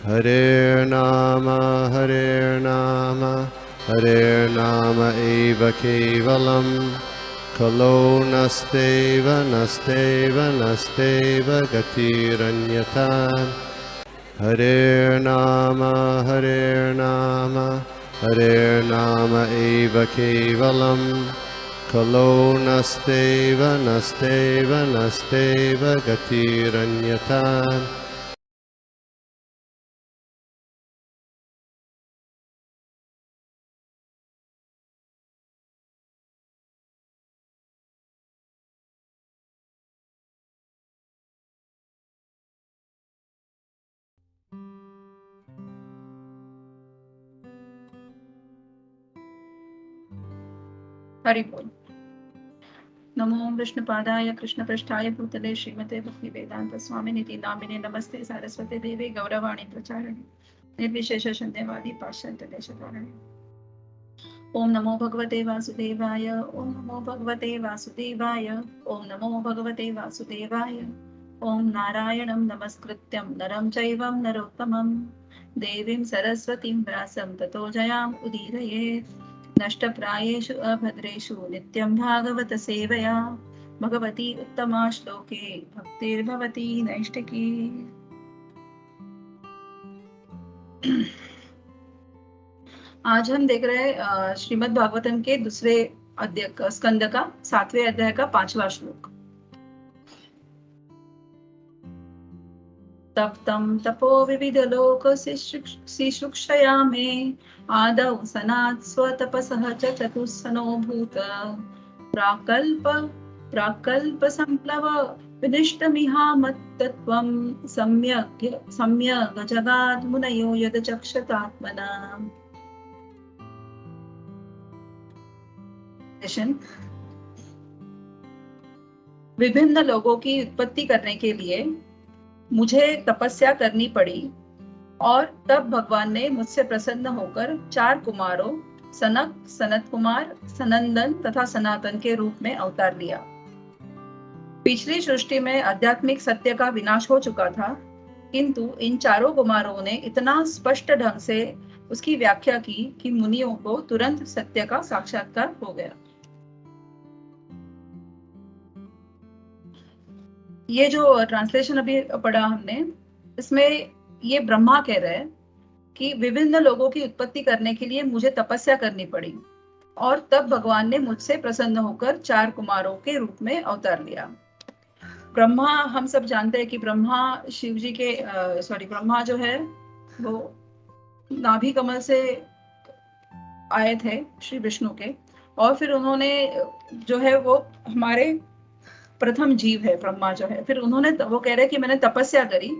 Hare Nama Hare Nama eva kevalam Kalo nasteva nasteva nasteva gatiranyata Hare Nama Hare Nama eva kevalam Kalo nasteva nasteva nasteva gatiranyata Hari बोल। नमो विष्णुपादाय कृष्णपृष्ठाय भूतले श्रीमते भक्ति वेदांत स्वामिनिति नामिने नमस्ते सारस्वते देवे गौरवाणी प्रचारिणे निर्विशेष शून्यवादी पाश्चात्य देशधारिणे। ओम नमो भगवते वासुदेवाय ओम नमो भगवते वासुदेवाय ओम नमो भगवते वासुदेवाय ओम नारायणं नमस्कृत्यं नरं चैवं नरोत्तमं देवीं सरस्वतीं व्यासं ततो जयाम् उदीरयेत्। नष्टप्रायेषु अभद्रेषु नित्यं भागवत सेवया भगवती उत्तमा श्लोके भक्तिर्भवती नैष्टिकी। आज हम देख रहे हैं श्रीमद् भागवतम के दूसरे अध्याय स्कंद का 7वें अध्याय का 5वां श्लोक। तप्तं तपो विविधलोक शिशुक्षया मे आदौ सनात् स्वतपसः च चतुस्सनोऽभूत् प्राकल्प संप्लव विनिष्टमिहामत्तत्त्वं सम्यग् जगाद् मुनयो यदचक्षतात्मना। विभिन्न लोगों की उत्पत्ति करने के लिए मुझे तपस्या करनी पड़ी और तब भगवान ने मुझसे प्रसन्न होकर 4 कुमारों सनक, सनत कुमार, सनंदन तथा सनातन के रूप में अवतार लिया। पिछली सृष्टि में आध्यात्मिक सत्य का विनाश हो चुका था, किंतु इन चारों कुमारों ने इतना स्पष्ट ढंग से उसकी व्याख्या की कि मुनियों को तुरंत सत्य का साक्षात्कार हो गया। ये जो ट्रांसलेशन अभी पढ़ा हमने, इसमें ये ब्रह्मा कह रहे हैं कि विभिन्न लोगों की उत्पत्ति करने के लिए मुझे तपस्या करनी पड़ी और तब भगवान ने मुझसे प्रसन्न होकर 4 कुमारों के रूप में अवतार लिया। ब्रह्मा, हम सब जानते हैं कि ब्रह्मा शिव जी के ब्रह्मा जो है वो नाभि कमल से आए थे श्री विष्णु के, और फिर उन्होंने जो है वो हमारे प्रथम जीव है ब्रह्मा जो है। फिर उन्होंने वो कह रहे कि मैंने तपस्या करी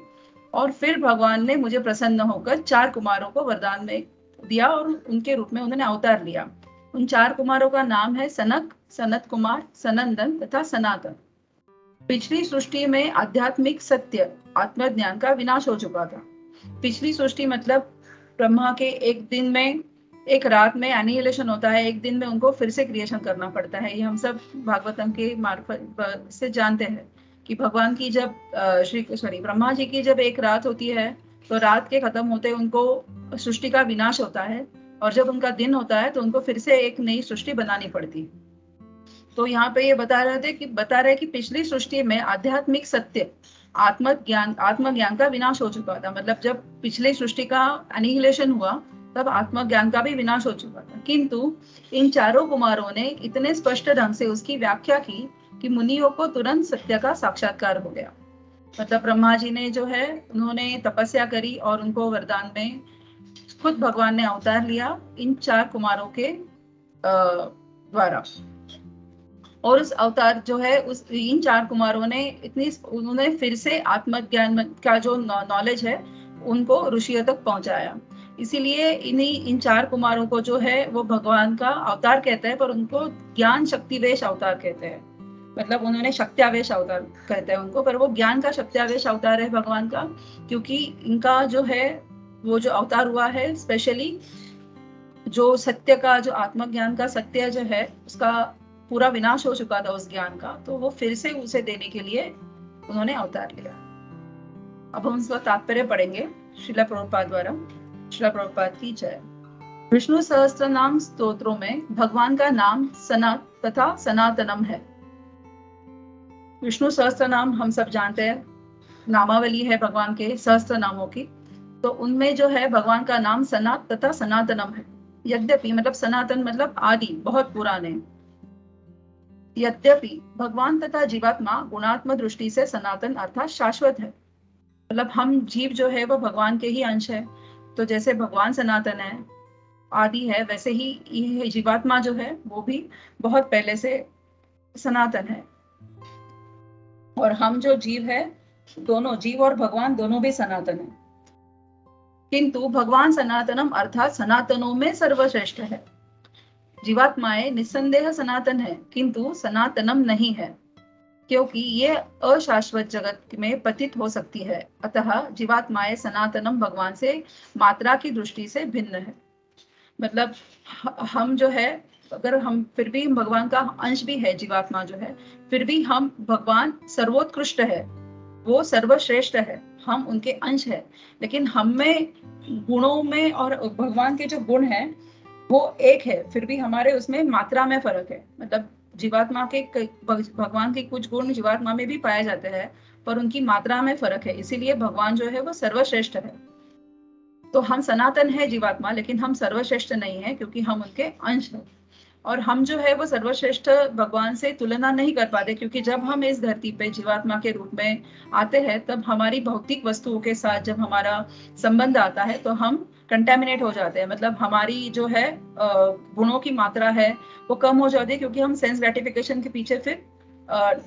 और फिर भगवान ने मुझे प्रसन्न होकर 4 कुमारों को वरदान में दिया और उनके रूप में उन्होंने अवतार लिया। उन 4 कुमारों का नाम है सनक, सनत कुमार, सनंदन तथा सनातन। पिछली सृष्टि में आध्यात्मिक सत्य आत्मज्ञान का विनाश हो चुका था। पिछली सृष्टि मतलब ब्रह्मा के एक दिन में, एक रात में एनिहिलेशन होता है, एक दिन में उनको फिर से क्रिएशन करना पड़ता है। ये हम सब भागवतम के मार्फत से जानते हैं कि भगवान की जब ब्रह्मा जी की जब एक रात होती है तो रात के खत्म होते उनको सृष्टि का विनाश होता है, और जब उनका दिन होता है तो उनको फिर से एक नई सृष्टि बनानी पड़ती। तो यहाँ पे ये बता रहे कि पिछली सृष्टि में आध्यात्मिक सत्य आत्मज्ञान का विनाश हो चुका था। मतलब जब पिछली सृष्टि का एनिहिलेशन हुआ तब आत्मज्ञान का भी विनाश हो चुका था, किंतु इन 4 कुमारों ने इतने स्पष्ट ढंग से उसकी व्याख्या की कि मुनियों को तुरंत सत्य का साक्षात्कार हो गया। मतलब ब्रह्मा जी ने जो है उन्होंने तपस्या करी और उनको वरदान में खुद भगवान ने अवतार लिया इन 4 कुमारों के द्वारा। और उस अवतार जो है इन 4 कुमारों ने उन्होंने फिर से आत्मज्ञान का जो नॉलेज है उनको ऋषियों तक पहुंचाया। इसीलिए इन 4 कुमारों को जो है वो भगवान का अवतार कहते हैं, पर उनको ज्ञान शक्तिवेश अवतार कहते हैं। मतलब उन्होंने शक्त्यावेश अवतार कहते हैं उनको, पर वो ज्ञान का शक्त्यावेश अवतार है भगवान का, क्योंकि इनका जो है वो जो अवतार हुआ है स्पेशली जो सत्य का, जो आत्मज्ञान का सत्य जो है उसका पूरा विनाश हो चुका था उस ज्ञान का, तो वो फिर से उसे देने के लिए उन्होंने अवतार लिया। अब हम उसका तात्पर्य पढ़ेंगे श्रीला प्रभुपाद द्वारा। श्रीला प्रभुपाद की जय। विष्णु सहस्त्र नाम स्तोत्रों में भगवान का नाम सनत तथा सनातनम है। विष्णु सहस्त्र नाम हम सब जानते हैं, नामावली है भगवान के सहस्त्र नामों की, तो उनमें जो है भगवान का नाम सनत तथा सनातनम है। यद्यपि मतलब सनातन मतलब आदि, बहुत पुराने। यद्यपि भगवान तथा जीवात्मा गुणात्मक दृष्टि से सनातन अर्थात शाश्वत है। मतलब हम जीव जो है वो भगवान के ही अंश है, तो जैसे भगवान सनातन है, आदि है, वैसे ही ये जीवात्मा जो है वो भी बहुत पहले से सनातन है। और हम जो जीव है, दोनों जीव और भगवान दोनों भी सनातन है। किंतु भगवान सनातनम अर्थात सनातनों में सर्वश्रेष्ठ है। जीवात्माएं निस्संदेह सनातन है, किंतु सनातनम नहीं है, क्योंकि ये अशाश्वत जगत में पतित हो सकती है। अतः जीवात्माएं सनातनम भगवान से मात्रा की दृष्टि से भिन्न है। मतलब हम जो है, अगर हम फिर भी भगवान का अंश भी है, जीवात्मा जो है, फिर भी हम भगवान सर्वोत्कृष्ट है, वो सर्वश्रेष्ठ है, हम उनके अंश है। लेकिन हम में गुणों में और भगवान के जो गुण है वो एक है, फिर भी हमारे उसमें मात्रा में फर्क है। मतलब जीवात्मा के भगवान के कुछ गुण जीवात्मा में भी पाए जाते हैं, पर उनकी मात्रा में फर्क है, इसीलिए भगवान जो है वो सर्वश्रेष्ठ है। तो हम सनातन है जीवात्मा, लेकिन हम सर्वश्रेष्ठ नहीं है, क्योंकि हम उनके अंश हैं। और हम जो है वो सर्वश्रेष्ठ भगवान से तुलना नहीं कर पाते, क्योंकि जब हम इस धरती पे जीवात्मा के रूप में आते हैं, तब हमारी भौतिक वस्तुओं के साथ जब हमारा संबंध आता है तो हम कंटेमिनेट हो जाते हैं। मतलब हमारी जो है गुणों की मात्रा है वो कम हो जाती है, क्योंकि हम सेंस ग्रेटिफिकेशन के पीछे फिर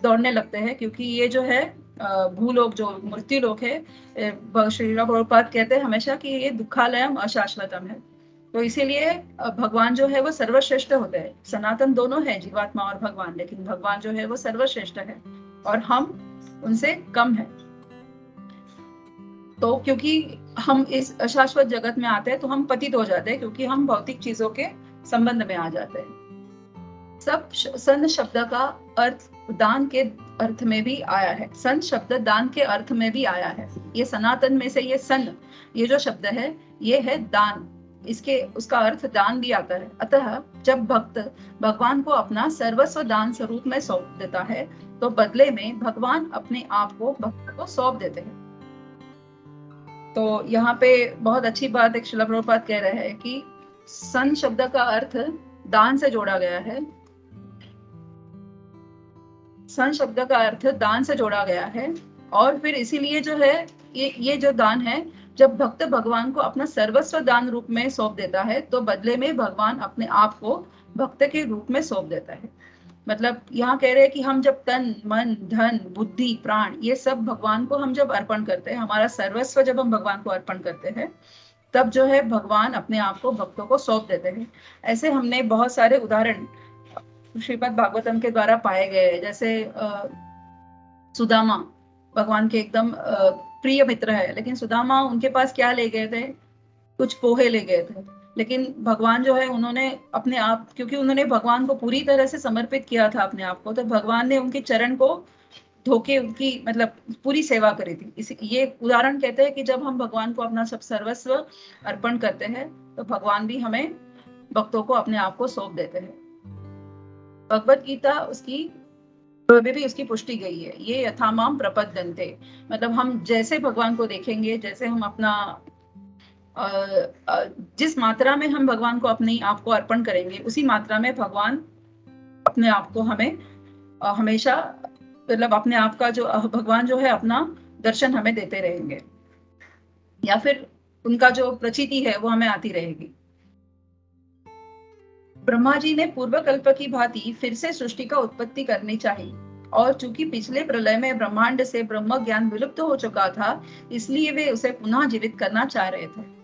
दौड़ने लगते हैं। क्योंकि ये जो है भूलोक, जो मृत्यु लोक है, श्रीला प्रभुपाद कहते हैं हमेशा कि ये दुखालयम अशाश्वतम है। तो इसीलिए भगवान जो है वो सर्वश्रेष्ठ होते हैं। सनातन दोनों है, जीवात्मा और भगवान, लेकिन भगवान जो है वो सर्वश्रेष्ठ है और हम उनसे कम है। तो क्योंकि हम इस अशाश्वत जगत में आते हैं तो हम पतित हो जाते हैं, क्योंकि हम भौतिक चीजों के संबंध में आ जाते हैं। सब सन शब्द का अर्थ दान के अर्थ में भी आया है। सन शब्द दान के अर्थ में भी आया है। ये सनातन में से ये सन, ये जो शब्द है ये है दान, इसके उसका अर्थ दान भी आता है। अतः जब भक्त भगवान को अपना सर्वस्व दान स्वरूप में सौंप देता है, तो बदले में भगवान अपने आप को भक्त को सौंप देते हैं। तो यहाँ पे बहुत अच्छी बात एक श्रीला प्रभुपाद कह रहे हैं कि सन शब्द का अर्थ दान से जोड़ा गया है। सन शब्द का अर्थ दान से जोड़ा गया है, और फिर इसीलिए जो है ये जो दान है, जब भक्त भगवान को अपना सर्वस्व दान रूप में सौंप देता है, तो बदले में भगवान अपने आप को भक्त के रूप में सौंप देता है। मतलब यहाँ कह रहे हैं कि हम जब तन मन धन बुद्धि प्राण ये सब भगवान को हम जब अर्पण करते हैं, हमारा सर्वस्व जब हम भगवान को अर्पण करते हैं, तब जो है भगवान अपने आप को भक्तों को सौंप देते हैं। ऐसे हमने बहुत सारे उदाहरण श्रीमद् भागवतम के द्वारा पाए गए। जैसे सुदामा भगवान के एकदम प्रिय मित्र है, लेकिन सुदामा उनके पास क्या ले गए थे? कुछ पोहे ले गए थे। लेकिन भगवान जो है उन्होंने अपने आप, क्योंकि उन्होंने भगवान को पूरी तरह से समर्पित किया था अपने आप को, तो भगवान ने उनके चरण को धोके उनकी मतलब पूरी सेवा करी थी। ये उदाहरण कहते हैं कि जब हम भगवान को अपना सब सर्वस्व अर्पण करते हैं, तो भगवान भी हमें भक्तों को अपने आप को सौंप देते हैं। भगवत गीता उसकी भी उसकी पुष्टि गई है। ये यथामाम प्रपद्यन्ते, मतलब हम जैसे भगवान को देखेंगे, जैसे हम अपना जिस मात्रा में हम भगवान को अपने आप को अर्पण करेंगे, उसी मात्रा में भगवान अपने आप को हमें हमेशा मतलब अपने आप का जो भगवान जो है अपना दर्शन हमें देते रहेंगे, या फिर उनका जो प्रचिति है वो हमें आती रहेगी। ब्रह्मा जी ने पूर्व कल्प की भांति फिर से सृष्टि का उत्पत्ति करनी चाहिए, और चूंकि पिछले प्रलय में ब्रह्मांड से ब्रह्म ज्ञान विलुप्त हो चुका था, इसलिए वे उसे पुनः जीवित करना चाह रहे थे।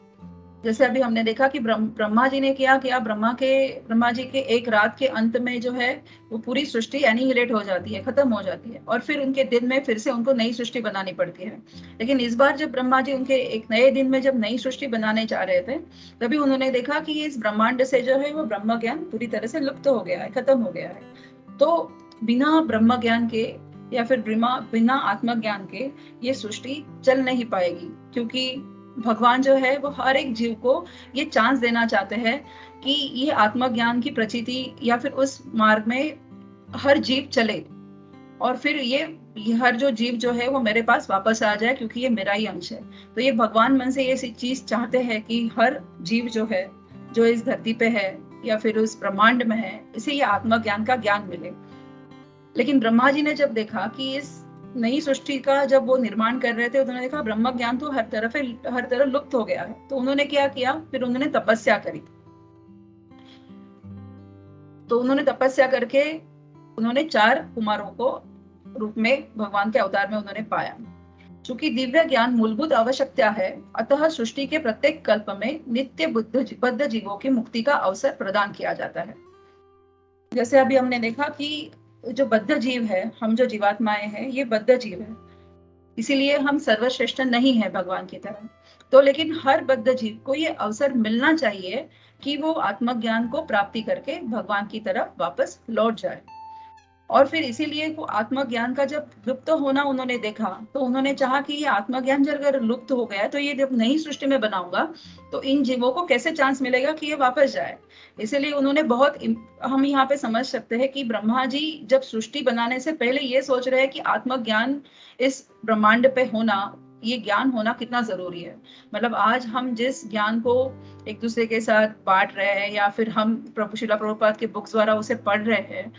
जैसे अभी हमने देखा कि ब्रह्मा जी ने क्या किया, ब्रह्मा जी के एक रात के अंत में जो है वो पूरी सृष्टि एनिहिलेट हो जाती है, खत्म हो जाती है, और फिर उनके दिन में फिर से उनको नई सृष्टि बनानी पड़ती है। लेकिन इस बार जब ब्रह्मा जी उनके एक नए दिन में जब नई सृष्टि बनाने जा रहे थे, तभी उन्होंने देखा कि इस ब्रह्मांड से जो है वो ब्रह्म ज्ञान पूरी तरह से लुप्त हो गया है, खत्म हो गया है। तो बिना ब्रह्म ज्ञान के या फिर बिना आत्मज्ञान के ये सृष्टि चल नहीं पाएगी, क्योंकि भगवान जो है वो हर एक जीव को ये चांस देना चाहते हैं कि ये आत्मज्ञान की प्रचिति या फिर उस मार्ग में हर जीव चले, और फिर ये हर जो जीव जो है वो मेरे पास वापस आ जाए, क्योंकि ये मेरा ही अंश है। तो ये भगवान मन से ये चीज चाहते हैं कि हर जीव जो है, जो इस धरती पे है या फिर उस ब्रह्मांड में है, इसे ये आत्मज्ञान का ज्ञान मिले। लेकिन ब्रह्मा जी ने जब देखा कि इस नई सृष्टि का जब वो निर्माण कर रहे थे, उन्होंने देखा ब्रह्म ज्ञान तो हर तरफ लुप्त हो गया है। तो उन्होंने क्या किया, फिर उन्होंने तपस्या करी। तो उन्होंने तपस्या करके उन्होंने 4 कुमारों को रूप में भगवान के अवतार में उन्होंने पाया। चूंकि दिव्य ज्ञान मूलभूत आवश्यकता है, अतः सृष्टि के प्रत्येक कल्प में नित्य बद्ध जीवों की मुक्ति का अवसर प्रदान किया जाता है। जैसे अभी हमने देखा कि जो बद्ध जीव है, हम जो जीवात्माएं हैं, ये बद्ध जीव है, इसीलिए हम सर्वश्रेष्ठ नहीं है भगवान की तरह। तो लेकिन हर बद्ध जीव को ये अवसर मिलना चाहिए कि वो आत्मज्ञान को प्राप्ति करके भगवान की तरफ वापस लौट जाए। और फिर इसीलिए वो आत्मज्ञान का जब लुप्त होना उन्होंने देखा, तो उन्होंने चाहा कि ये आत्मज्ञान जब अगर लुप्त हो गया, तो ये जब नई सृष्टि में बनाऊंगा तो इन जीवों को कैसे चांस मिलेगा कि ये वापस जाए। इसीलिए उन्होंने हम यहाँ पे समझ सकते हैं कि ब्रह्मा जी जब सृष्टि बनाने से पहले ये सोच रहे हैं कि आत्मज्ञान इस ब्रह्मांड पे होना, ये ज्ञान होना कितना जरूरी है। मतलब आज हम जिस ज्ञान को एक दूसरे के साथ बांट रहे हैं या फिर हम प्रभु शिला प्रभुपाद के बुक्स द्वारा उसे पढ़ रहे हैं,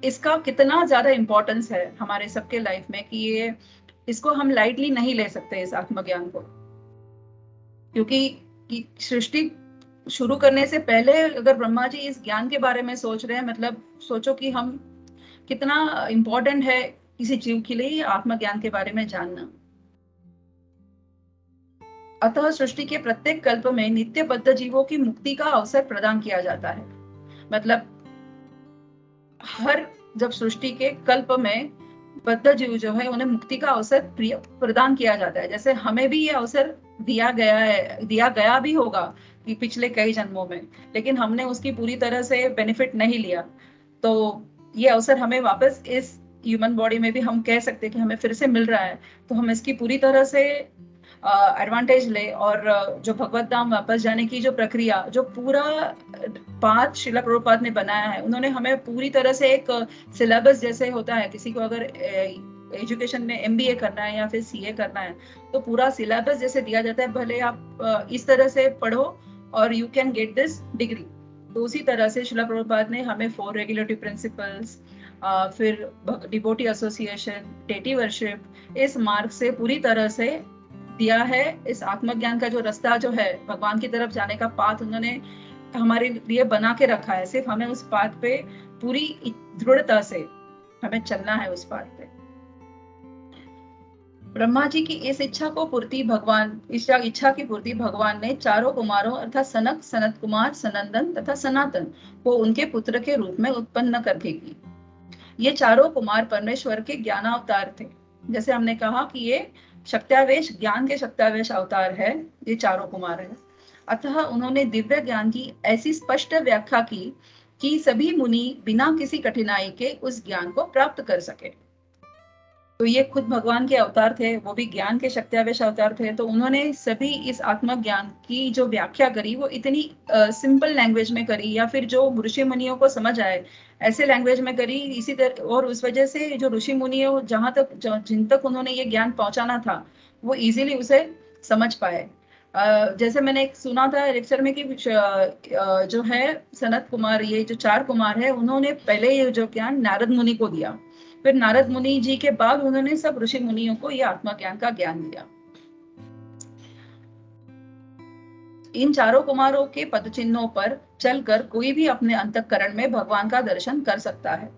इसका कितना ज्यादा इंपॉर्टेंस है हमारे सबके लाइफ में कि ये इसको हम लाइटली नहीं ले सकते इस आत्मज्ञान को। क्योंकि सृष्टि शुरू करने से पहले अगर ब्रह्मा जी इस ज्ञान के बारे में सोच रहे हैं, मतलब सोचो कि हम कितना इंपॉर्टेंट है किसी जीव के लिए आत्मज्ञान के बारे में जानना। अतः सृष्टि के प्रत्येक कल्प में नित्य बद्ध जीवों की मुक्ति का अवसर प्रदान किया जाता है। मतलब हर जब सृष्टि के कल्प में बद्ध जीव जो है उन्हें मुक्ति का अवसर प्रदान किया जाता है। जैसे हमें भी ये अवसर दिया गया भी होगा कि पिछले कई जन्मों में, लेकिन हमने उसकी पूरी तरह से बेनिफिट नहीं लिया। तो ये अवसर हमें वापस इस ह्यूमन बॉडी में भी हम कह सकते हैं कि हमें फिर से मिल रहा है। तो हम इसकी पूरी तरह से एडवांटेज ले, और जो भगवत धाम वापस जाने की जो प्रक्रिया, जो पूरा पाथ शिला प्रभुपाद ने बनाया है, उन्होंने हमें पूरी तरह से एक सिलेबस जैसे होता है, किसी को अगर एजुकेशन में MBA करना है या फिर CA करना है तो पूरा सिलेबस जैसे दिया जाता है, भले आप इस तरह से पढ़ो और you can get this degree. तो उसी तरह से शिला प्रभुपाद ने हमें 4 रेगुलेटरी प्रिंसिपल्स, फिर डिवोटी एसोसिएशन, डेटी वर्शिप, इस मार्ग से पूरी तरह से दिया है। इस आत्मज्ञान का जो रास्ता जो है भगवान की तरफ जाने का पाथ उन्होंने हमारे लिए बना के रखा है। सिर्फ हमें उस पाथ पे पूरी दृढ़ता से हमें चलना है उस पाथ पे। ब्रह्मा जी की इस इच्छा की पूर्ति भगवान ने 4 कुमारों अर्थात सनक, सनत कुमार, सनंदन तथा सनातन को उनके पुत्र के रूप में उत्पन्न करके की। ये 4 कुमार परमेश्वर के ज्ञानावतार थे। जैसे हमने कहा कि ये शक्त्यावेश, ज्ञान के शक्त्यावेश अवतार है, ये 4 कुमार है। अतः उन्होंने दिव्य ज्ञान की ऐसी स्पष्ट व्याख्या की कि सभी मुनि बिना किसी कठिनाई के उस ज्ञान को प्राप्त कर सके। तो ये खुद भगवान के अवतार थे, वो भी ज्ञान के शक्त्यावेश अवतार थे। तो उन्होंने सभी इस आत्मज्ञान की जो व्याख्या करी वो इतनी सिंपल लैंग्वेज में करी, या फिर जो ऋषि मुनियों को समझ आए ऐसे लैंग्वेज में करी। इसी तरह और उस वजह से जो ऋषि मुनियों जिन तक उन्होंने ये ज्ञान पहुंचाना था वो इजीली उसे समझ पाए। जैसे मैंने एक सुना था लेक्चर में कि जो है सनत कुमार, ये जो 4 कुमार है, उन्होंने पहले ये जो ज्ञान नारद मुनि को दिया, फिर नारद मुनि जी के बाद उन्होंने सब ऋषि मुनियों को ये आत्मज्ञान का ज्ञान दिया। इन 4 कुमारों के पद चिन्हों पर चलकर कोई भी अपने अंतःकरण में भगवान का दर्शन कर सकता है।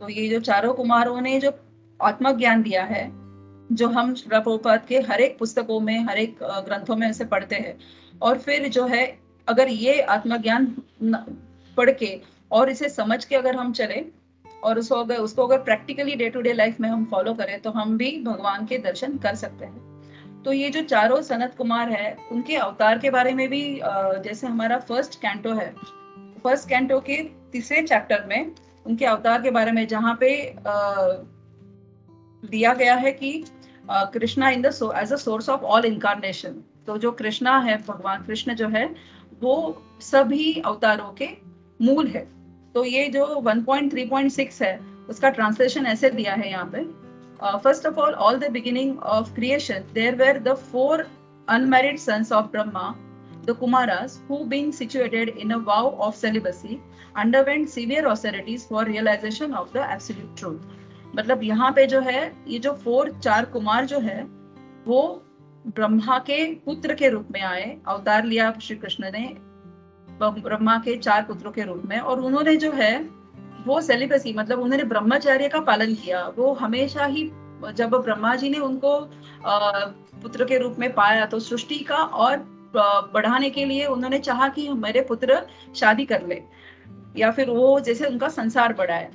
तो ये जो 4 कुमारों ने जो आत्मज्ञान दिया है, जो हम शिला प्रभुपाद के हर एक पुस्तकों में, हर एक ग्रंथों में इसे पढ़ते हैं, और फिर जो है अगर ये आत्मज्ञान पढ़ के और इसे समझ के अगर हम चले और उसको अगर practically day to day life में हम फॉलो करें तो हम भी भगवान के दर्शन कर सकते हैं। तो ये जो 4 सनत कुमार है, उनके अवतार के बारे में भी जैसे हमारा फर्स्ट कैंटो है, फर्स्ट कैंटो के 3रे चैप्टर में उनके अवतार के बारे में, जहाँ पे दिया गया है कि Krishna in the as a source of all incarnation. तो जो कृष्णा है, भगवान कृष्ण जो है वो सभी अवतारों के मूल है। तो ये जो 1.3.6 है उसका ट्रांसलेशन ऐसे दिया है यहाँ पे, first of all the beginning of creation there were the 4 unmarried sons of Brahma, the Kumaras, who being situated in a vow of celibacy, underwent severe austerities for realization of the absolute truth. मतलब यहाँ पे जो है ये जो 4 कुमार जो है वो ब्रह्मा के पुत्र के रूप में आए, अवतार लिया श्री कृष्ण ने ब्रह्मा के 4 पुत्रों के रूप में, और उन्होंने जो है वो सेलिबसी मतलब उन्होंने ब्रह्मचर्य का पालन किया। वो हमेशा ही, जब ब्रह्मा जी ने उनको पुत्र के रूप में पाया तो सृष्टि का और बढ़ाने के लिए उन्होंने चाहा कि मेरे पुत्र शादी कर ले या फिर वो जैसे उनका संसार बढ़ाए।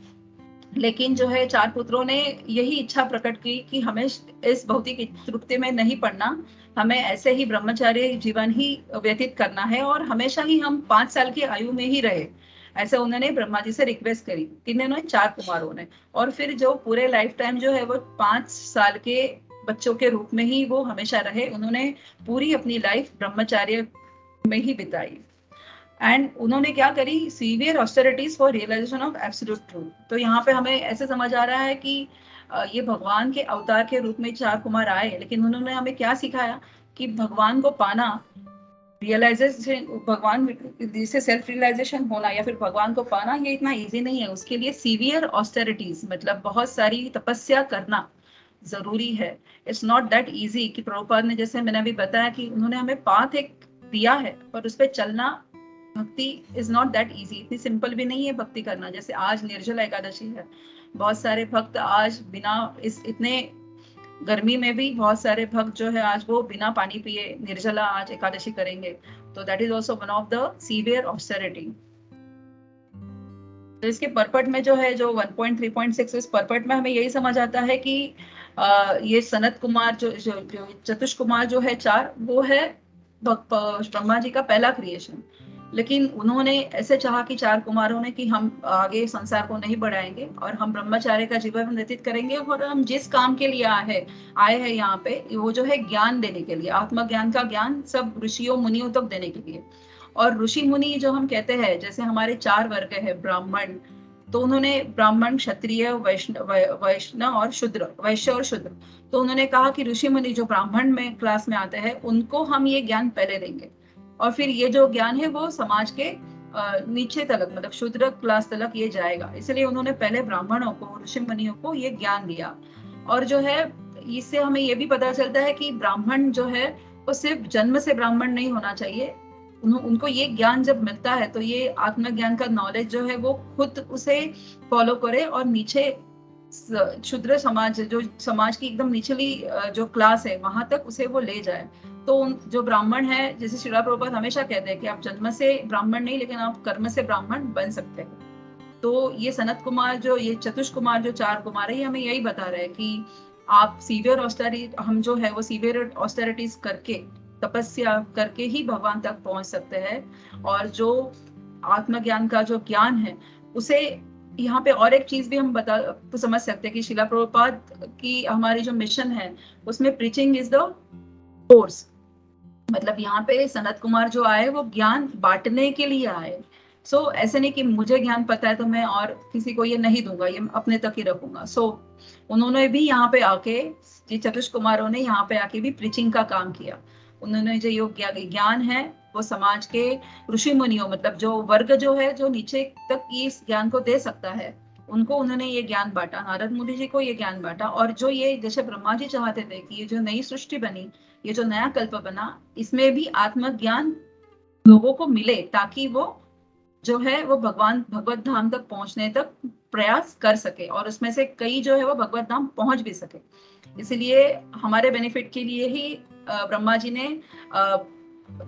लेकिन जो है 4 पुत्रों ने यही इच्छा प्रकट की कि हमें इस भौतिक तृप्ति में नहीं पड़ना, हमें ऐसे ही ब्रह्मचार्य जीवन ही व्यतीत करना है और हमेशा ही हम 5 साल की आयु में ही रहे। ऐसे उन्होंने ब्रह्मा जी से रिक्वेस्ट करी, किन्होंने 4 कुमारों ने। और फिर जो पूरे लाइफ टाइम जो है वो 5 साल के बच्चों के रूप में ही वो हमेशा रहे। उन्होंने पूरी अपनी लाइफ ब्रह्मचार्य में ही बिताई। एंड उन्होंने क्या करी, severe austerities for realization of absolute truth. तो यहाँ पे हमें ऐसे समझ आ रहा है कि ये भगवान के अवतार के रूप में 4 कुमार आए, लेकिन उन्होंने हमें क्या सिखाया कि भगवान को पाना, रियलाइजेशन, भगवान जिसे सेल्फ रियलाइजेशन होना या फिर भगवान को पाना ये इतना इजी नहीं है। उसके लिए सीवियर ऑस्टेरिटीज मतलब बहुत सारी तपस्या करना जरूरी है। इट्स नॉट दैट इजी कि प्रभुपाद ने, जैसे मैंने अभी बताया कि उन्होंने हमें पाथ एक दिया है पर उस पर चलना, भक्ति इज नॉट दैट इजी, इतनी सिंपल भी नहीं है भक्ति करना। जैसे आज निर्जला एकादशी है, बहुत सारे भक्त आज बिना इस इतने गर्मी में भी बहुत सारे भक्त जो है आज वो बिना पानी पिए निर्जला आज एकादशी करेंगे। तो that is also one of the severe austerity. तो इसके परपट में जो है जो 1.3.6 इस परपट में हमें यही समझ आता है कि ये सनत कुमार जो चतुष कुमार जो है 4, वो है ब्रह्मा जी का पहला क्रिएशन। लेकिन उन्होंने ऐसे चाहा कि 4 कुमारों ने कि हम आगे संसार को नहीं बढ़ाएंगे और हम ब्रह्मचार्य का जीवन व्यतीत करेंगे और हम जिस काम के लिए आए हैं यहाँ पे वो जो है ज्ञान देने के लिए, आत्मज्ञान का ज्ञान सब ऋषियों मुनियों तक देने के लिए। और ऋषि मुनि जो हम कहते हैं, जैसे हमारे 4 वर्ग है ब्राह्मण, तो उन्होंने ब्राह्मण, क्षत्रिय, वैष्णव और शूद्र, वैश्य और शूद्र। तो उन्होंने कहा कि ऋषि मुनि जो ब्राह्मण में क्लास में आते हैं उनको हम ये ज्ञान पहले देंगे और फिर ये जो ज्ञान है वो समाज के नीचे तलक मतलब शूद्र क्लास तलक ये जाएगा। इसलिए उन्होंने पहले ब्राह्मणों को, ऋषि मुनियों को ये ज्ञान दिया। और जो है इससे हमें ये भी पता चलता है कि ब्राह्मण जो है वो सिर्फ जन्म से ब्राह्मण नहीं होना चाहिए। उनको ये ज्ञान जब मिलता है तो ये आत्मज्ञान का नॉलेज जो है वो खुद उसे फॉलो करे और नीचे शूद्र समाज, जो समाज की एकदम निचली जो क्लास है वहां तक उसे वो ले जाए। तो जो ब्राह्मण है, जैसे श्रीला प्रभुपाद हमेशा कहते हैं कि आप जन्म से ब्राह्मण नहीं लेकिन आप कर्म से ब्राह्मण बन सकते हैं। तो ये सनत कुमार जो ये चतुष कुमार जो 4 कुमार है ये हमें यही बता रहे हैं कि आप सीवियर ऑस्टेरिटी, हम जो है वो सीवियर ऑस्टेरिटीज करके, तपस्या करके ही भगवान तक पहुंच सकते हैं। और जो आत्मज्ञान का जो ज्ञान है उसे यहाँ पे और एक चीज भी हम बता तो समझ सकते हैं कि शिला प्रभुपाद की हमारी जो मिशन है उसमें प्रीचिंग इज द कोर्स। मतलब यहाँ पे सनत कुमार जो आए वो ज्ञान बांटने के लिए आए। ऐसे नहीं कि मुझे ज्ञान पता है तो मैं और किसी को ये नहीं दूंगा, ये अपने तक ही रखूंगा। उन्होंने भी यहाँ पे आके, जी चतुष कुमारों ने यहाँ पे आके भी प्रीचिंग का काम किया। उन्होंने जो योग ज्ञान है वो समाज के ऋषि मुनियों, मतलब जो वर्ग जो है जो नीचे तक इस ज्ञान को दे सकता है, उनको उन्होंने ये ज्ञान बांटा, नारद मुनि जी को ये ज्ञान बांटा। और जो ये जैसे ब्रह्मा जी चाहते थे कि ये जो नई सृष्टि बनी, ये जो नया कल्प बना, इसमें भी आत्मज्ञान लोगों को मिले ताकि वो जो है वो भगवत धाम तक पहुंचने तक प्रयास कर सके और उसमें से कई जो है वो भगवत धाम पहुंच भी सके। इसलिए हमारे बेनिफिट के लिए ही ब्रह्मा जी ने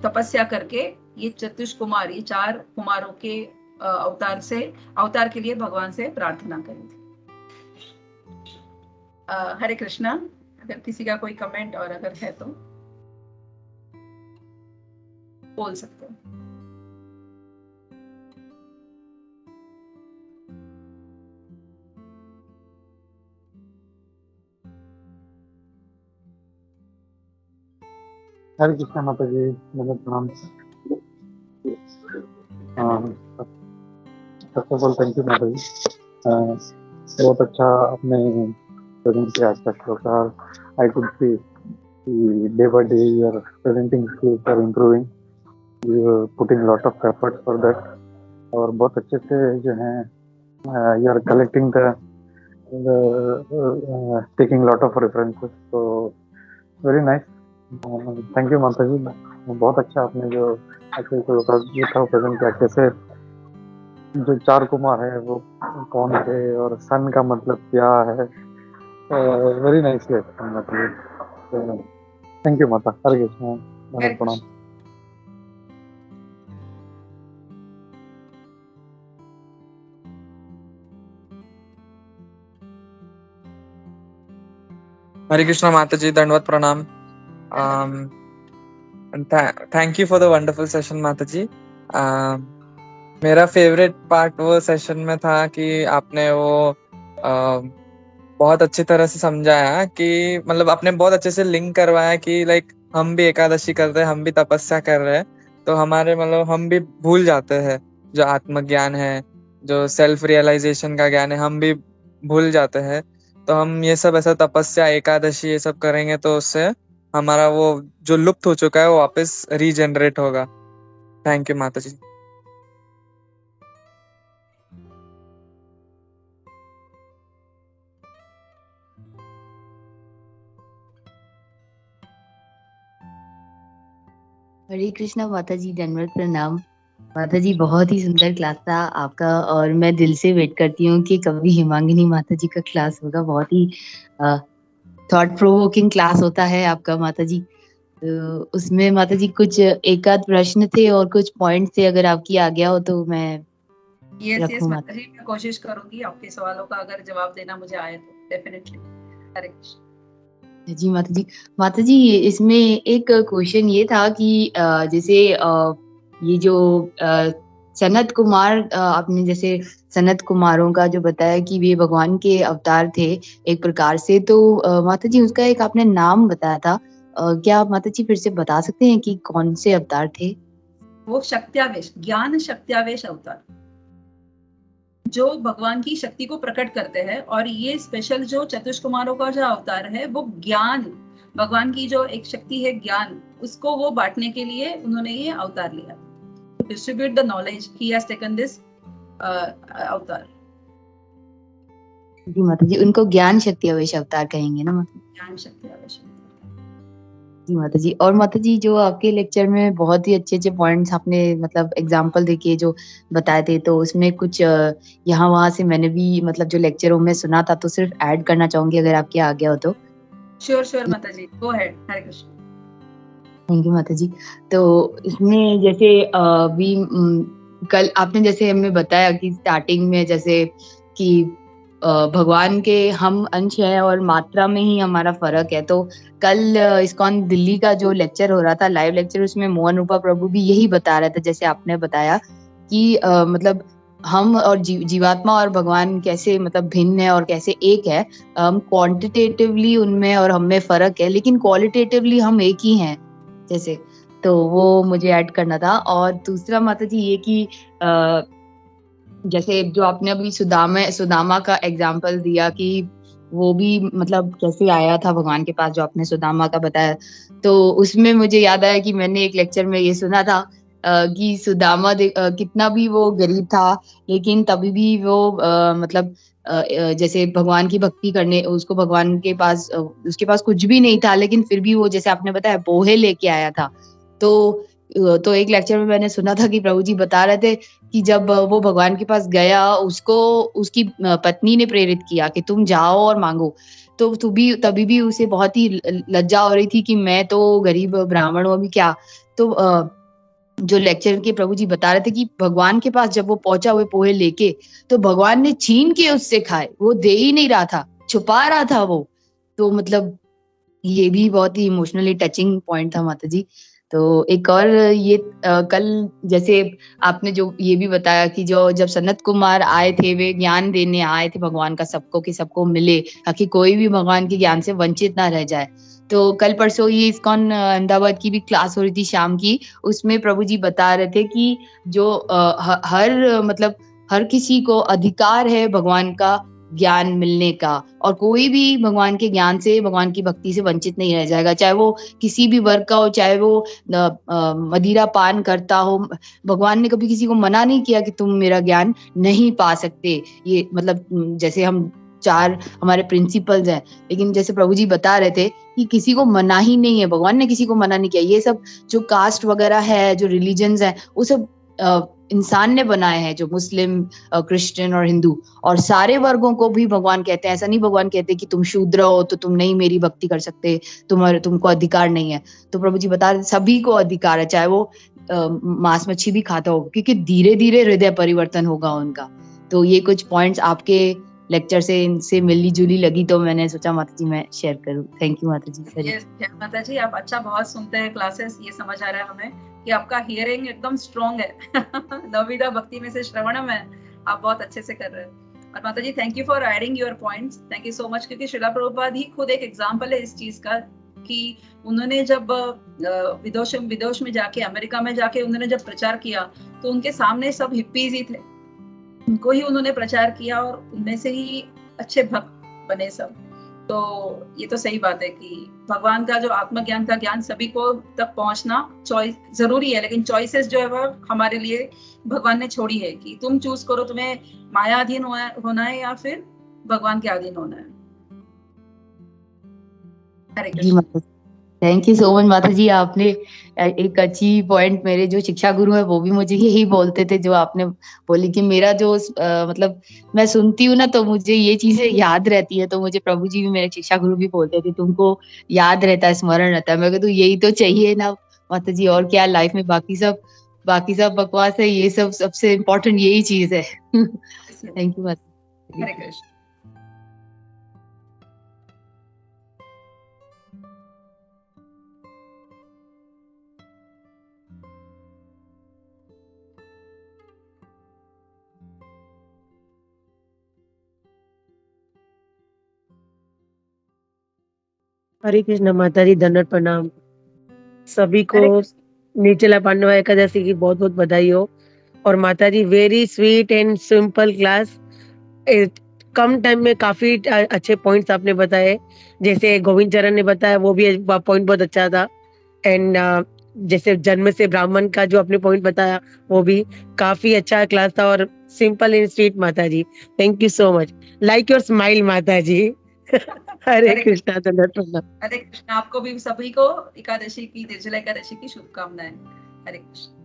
तपस्या करके ये चतुष कुमार, ये 4 कुमारों के अवतार के लिए भगवान से प्रार्थना करी थी। हरे कृष्णा। अगर किसी का कोई कमेंट और अगर है तो बोल सकते हो। हरे कृष्णा माता जी, नमः प्रणाम। First of all thank you माता जी। बहुत अच्छा आपने प्रेजेंट किया आज का श्लोक। I could see day by day your presenting skills are improving, you putting lot of effort for that, और बहुत अच्छे से जो है you are collecting the taking lot of references, तो वेरी नाइस। थैंक यू माता जी। बहुत अच्छा आपने जो अच्छे से प्रेजेंट किया, कैसे जो चार कुमार है वो कौन थे और सन का मतलब क्या है। वेरी नाइसली एक्सप्लेन माता जी। थैंक यू माता। हरे कृष्णा, हरे नमः प्रणाम। कृष्ण। हरे कृष्णा माता जी, दंडवत प्रणाम। Thank you for the wonderful session माता जी। मेरा फेवरेट पार्ट वो सेशन में था कि आपने वो बहुत अच्छी तरह से समझाया कि मतलब आपने बहुत अच्छे से लिंक करवाया कि लाइक हम भी एकादशी कर रहे हैं, हम भी तपस्या कर रहे हैं, तो हमारे मतलब हम भी भूल जाते हैं जो आत्मज्ञान है, जो सेल्फ रियलाइजेशन का ज्ञान है, हम भी भूल जाते हैं। तो हम ये सब ऐसा तपस्या एकादशी ये सब करेंगे तो उससे हमारा वो जो लुप्त हो चुका है वो वापस रीजनरेट होगा। थैंक यू माता जी। हरे कृष्णा माता जी, दंडवत प्रणाम। माता जी बहुत ही सुंदर क्लास था आपका, और मैं दिल से वेट करती हूँ कि कभी हिमांगिनी माता जी का क्लास होगा। बहुत ही थॉट प्रोवोकिंग क्लास होता है आपका माता जी। तो उसमें माता जी कुछ एक आध प्रश्न थे और कुछ पॉइंट थे, अगर आपकी आज्ञा हो तो मैं यस रखूं माता जी, मैं कोशिश करूंगी आपके सवालों का अगर जवाब देना मुझे आए तो डेफिनेटली। हरे कृष्ण। जी माता जी। माता जी इसमें एक क्वेश्चन ये था कि जैसे ये जो सनत कुमार, आपने जैसे सनत कुमारों का जो बताया कि वे भगवान के अवतार थे एक प्रकार से, तो माता जी उसका एक आपने नाम बताया था। क्या आप माता जी फिर से बता सकते हैं कि कौन से अवतार थे? वो शक्त्यावेश, ज्ञान शक्त्यावेश अवतार, जो भगवान की शक्ति को प्रकट करते हैं। और ये स्पेशल जो चतुष कुमारों का जो अवतार है वो ज्ञान, भगवान की जो एक शक्ति है ज्ञान, उसको वो बांटने के लिए उन्होंने ये अवतार लिया। Distribute the knowledge, he has taken this अवतार। जी माता जी, उनको ज्ञान शक्ति अवेश अवतार कहेंगे ना माता? ज्ञान शक्त्यावेश। जी माता जी। और माता जी जो आपके लेक्चर में बहुत ही अच्छे पॉइंट्स आपने मतलब एग्जांपल देके जो बताए थे, तो उसमें कुछ यहाँ वहाँ से मैंने भी मतलब जो लेक्चरों में सुना था, तो सिर्फ ऐड करना चाहूंगी अगर आपके आ गया हो तो। श्योर माता जी, go ahead. Hare Krishna. Thank you माता जी। तो इसमें जैसे अभी कल आपने जैसे हमें बताया कि स्टार्टिंग में जैसे कि भगवान के हम अंश हैं और मात्रा में ही हमारा फर्क है। तो कल इस्कॉन दिल्ली का जो लेक्चर हो रहा था, लाइव लेक्चर, उसमें मोहन रूपा प्रभु भी यही बता रहे थे जैसे आपने बताया कि मतलब हम और जीवात्मा और भगवान कैसे मतलब भिन्न है और कैसे एक है। क्वांटिटेटिवली उनमें और हम में फर्क है, लेकिन क्वालिटेटिवली हम एक ही हैं जैसे। तो वो मुझे ऐड करना था। और दूसरा माता जी ये कि जैसे जो आपने अभी सुदामा का एग्जाम्पल दिया कि वो भी मतलब कैसे आया था भगवान के पास, जो आपने सुदामा का बताया, तो उसमें मुझे याद आया कि मैंने एक लेक्चर में ये सुना था कि सुदामा कितना भी वो गरीब था, लेकिन तभी भी वो मतलब जैसे भगवान की भक्ति करने उसको भगवान के पास उसके पास कुछ भी नहीं था, लेकिन फिर भी वो जैसे आपने बताया पोहे लेके आया था। तो एक लेक्चर में मैंने सुना था कि प्रभु जी बता रहे थे कि जब वो भगवान के पास गया, उसको उसकी पत्नी ने प्रेरित किया कि तुम जाओ और मांगो। तो तभी भी उसे बहुत ही लज्जा हो रही थी कि मैं तो गरीब ब्राह्मण हूँ, अभी क्या। तो जो लेक्चर के प्रभु जी बता रहे थे कि भगवान के पास जब वो पहुंचा हुए पोहे लेके, तो भगवान ने छीन के उससे खाए, वो दे ही नहीं रहा था, छुपा रहा था वो। तो मतलब ये भी बहुत ही इमोशनली टचिंग पॉइंट था माता जी। तो एक और ये कल जैसे आपने जो ये भी बताया कि जो जब सनत कुमार आए थे, वे ज्ञान देने आए थे भगवान का सबको, कि सबको मिले ताकि कोई भी भगवान के ज्ञान से वंचित ना रह जाए। तो कल परसों ये इस्कॉन अहमदाबाद की भी क्लास हो रही थी शाम की, उसमें प्रभु जी बता रहे थे कि जो मतलब हर किसी को अधिकार है भगवान का ज्ञान मिलने का, और कोई भी भगवान के ज्ञान से, भगवान की भक्ति से वंचित नहीं रह जाएगा, चाहे वो किसी भी वर्ग का हो, चाहे वो मदिरा पान करता हो। भगवान ने कभी किसी को मना नहीं किया कि तुम मेरा ज्ञान नहीं पा सकते। ये मतलब जैसे हम 4 हमारे प्रिंसिपल्स हैं, लेकिन जैसे प्रभु जी बता रहे थे कि किसी को मना ही नहीं है, भगवान ने किसी को मना नहीं किया। ये सब जो कास्ट वगैरह है, जो रिलीजन्स हैं, वो सब इंसान ने बनाए हैं, जो मुस्लिम, क्रिश्चियन और हिंदू, और सारे वर्गों को भी भगवान कहते हैं। ऐसा नहीं भगवान कहते कि तुम शूद्र हो तो तुम नहीं मेरी भक्ति कर सकते, तुमको अधिकार नहीं है। तो प्रभु जी बता रहे सभी को अधिकार है, चाहे वो मांस मच्छी भी खाता हो, क्योंकि धीरे धीरे हृदय परिवर्तन होगा उनका। तो ये कुछ पॉइंट्स आपके लेक्चर से इनसे मिली जुली लगी, तो मैंने सोचा माता जी मैं शेयर करूं। थैंक यू माता जी। ये माता जी आप अच्छा बहुत सुनते हैं क्लासेस, ये समझ आ रहा है हमें कि आपका हियरिंग एकदम स्ट्रॉन्ग है। नवविधा भक्ति में से श्रवणम है, आप बहुत अच्छे से कर रहे हैं। और माता जी thank you for adding your points, thank you so much, क्योंकि श्रीला प्रभुपाद ही खुद एक एग्जांपल है इस चीज का कि उन्होंने जब विदेश में जाके, अमेरिका में जाके उन्होंने जब प्रचार किया, तो उनके सामने सब हिप्पीज ही थे, उनको ही उन्होंने प्रचार किया और उनमें से ही अच्छे भक्त बने सब। तो ये तो सही बात है कि भगवान का जो आत्मज्ञान का ज्ञान सभी को तक पहुंचना चॉइस जरूरी है, लेकिन चॉइसेस जो है वो हमारे लिए भगवान ने छोड़ी है कि तुम चूज करो, तुम्हें माया अधीन होना है या फिर भगवान के अधीन होना है। Hare Krishna. Thank you so much माता जी। आपने एक अच्छी पॉइंट, मेरे जो शिक्षा गुरु है वो भी मुझे यही बोलते थे जो आपने बोली कि मेरा जो मतलब मैं सुनती हूँ ना तो मुझे ये चीजें याद रहती है। तो मुझे प्रभु जी भी, मेरे शिक्षा गुरु भी बोलते थे तुमको याद रहता है, स्मरण रहता है। मैं कहती हूँ यही तो चाहिए ना माता जी, और क्या लाइफ में बाकी सब बकवास है, ये सब सबसे इम्पोर्टेंट यही चीज है। थैंक यू माता। हरे कृष्ण। हरे कृष्ण माता जी, दंडवत प्रणाम। सभी को हरे कृष्ण। निर्जला पांडवा एकादशी की बहुत बहुत बधाई हो। और माता जी very sweet and simple class, कम टाइम में काफी अच्छे पॉइंट्स आपने बताए। जैसे गोविंद चरण ने बताया वो भी पॉइंट बहुत अच्छा था। एंड जैसे जन्म से ब्राह्मण का जो आपने पॉइंट बताया वो भी काफी अच्छा क्लास था, और सिंपल एंड स्वीट माता जी। Thank you so much, like your smile माता जी। हरे कृष्णा, दंडवत प्रणाम। हरे कृष्ण। आपको भी सभी को एकादशी की, निर्जला एकादशी की शुभकामनाएं। हरे कृष्ण।